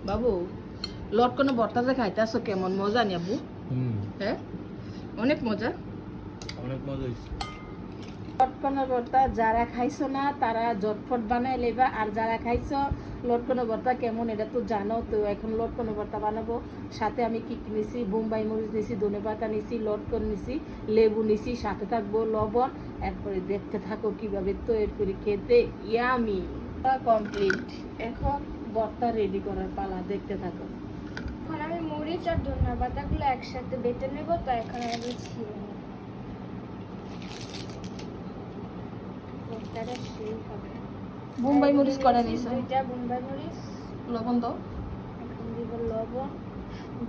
বাবু লটকনে ভর্তাটা খাইতেছো কেমন মজা নি আব্বু? হ্যাঁ অনেক মজা, অনেক মজা হয়েছে। লটকনের ভর্তা যারা খাইছো না তারা ঝটফট বানাই লেবা, আর যারা খাইছো লটকনের ভর্তা কেমন এটা তো জানো। তো এখন লটকনের ভর্তা বানাবো। সাথে আমি কি কি নিছি, বোম্বাই মরিচ নিছি, ধনেপাতা নিছি, লটকন নিছি, লেবু নিছি, সাথে থাকবো লবণ। এরপরে দেখতে থাকো কিভাবে তৈরি করি, খেতে ইয়ামি। কমপ্লিট, এখন ভর্তা রেডি করার পালা, দেখতে থাকো। এখন আমি মরিচ আর ধনিয়া পাতাগুলো একসাথে বেটে নেব, তো এখন আমি ছিঁড়ে নেব। ভর্তাটা সেই হবে। বোম্বাই মরিচ করা নিছো, দুইটা বোম্বাই মরিচ, লবণ দাও। এখন দিব লবণ।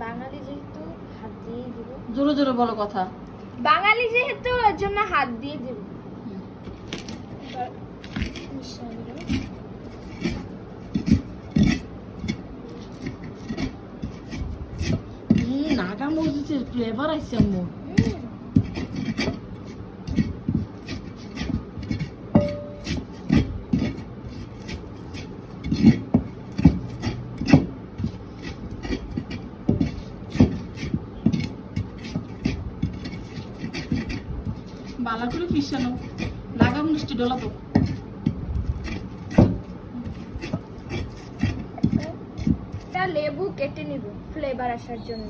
বাঙালি যেহেতু হাত দিয়ে দিব, জোরে জোরে বলো কথা। বাঙালি যেহেতু এর জন্য হাত দিয়ে দিব। এবার মিশিয়ে নেব। নাগা মরিচের ফ্লেভার আইছে আম্মু। বালা করে পিছানো নাগা মিষ্টি ডলা তো। একটা লেবু কেটে নিব ফ্লেভার আসার জন্য।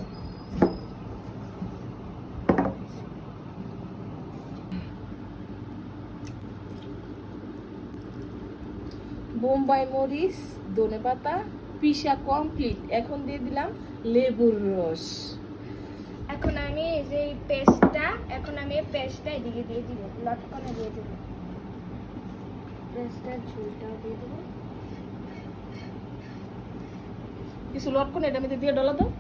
বোম্বাই মরিচ, ধনেপাতা পিসা কমপ্লিট। এখন দিয়ে দিলাম লেবুর রস। এখন আমি এই যে পেস্টটা এদিকে দিয়ে দিব, লটকনে দিয়ে দিব। পেস্টের ঝোলটাও দিয়ে দিব। কিছু লটকন এটা মধ্যে দিয়ে ডলা দাও।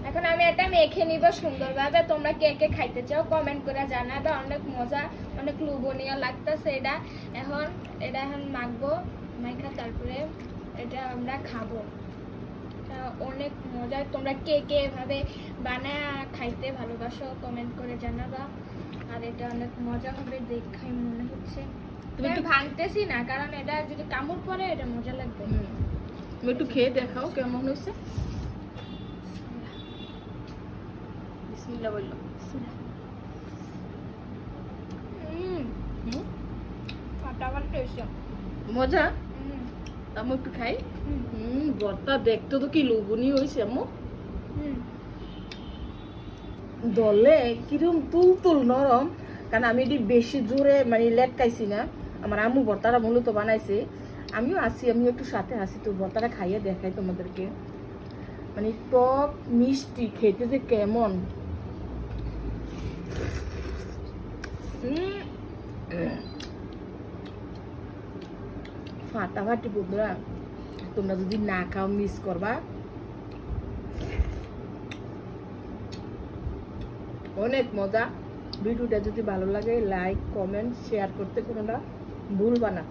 এখন আমি এটা মেখে নিব সুন্দরভাবে। তোমরা কে কে খাইতে চাও কমেন্ট করে জানাবে। অনেক মজা, অনেক লোভনীয় লাগতেছে এটা। এখন মাখবো, মাখা তারপরে এটা আমরা খাবো। অনেক মজা। তোমরা কে কে এভাবে বানায় খাইতে ভালোবাসো কমেন্ট করে জানাবা। আর এটা অনেক মজা হবে দেখাই মনে হচ্ছে। তুমি ভাঙতেছি না, কারণ এটা যদি কামড় পরে এটা মজা লাগবে। তুমি একটু খেয়ে দেখাও কেমন হয়েছে। বিসমিল্লাহ বললো। ফাটাফাটি হয়েছে, মজা। আমি একটু খাই। ভর্তা দেখতে তো কি লোভনীয় হয়েছে আম্মু। দলে কিরম তুল তুল নরম, কারণ আমি এটি বেশি জোরে মানে লেটকাইছি না। আমার আম্মু ভর্তাটা মূলত বানাইছে, আমিও একটু সাথে আসি। তো ভর্তাটা খাইয়ে দেখাই তোমাদেরকে, মানে টক মিষ্টি খেতে যে কেমন। ফাটাফাটি বন্ধুরা, তোমরা যদি না খাও মিস করবা। অনেক মজা। ভিডিওটা যদি ভালো লাগে লাইক কমেন্ট শেয়ার করতে কোনোটা ভুলবা না।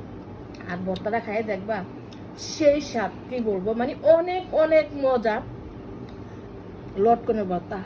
আর ভর্তাটা খাইয়ে দেখবা সেই স্বাদ কি বলবো, মানে অনেক অনেক মজা লটকনের ভর্তা।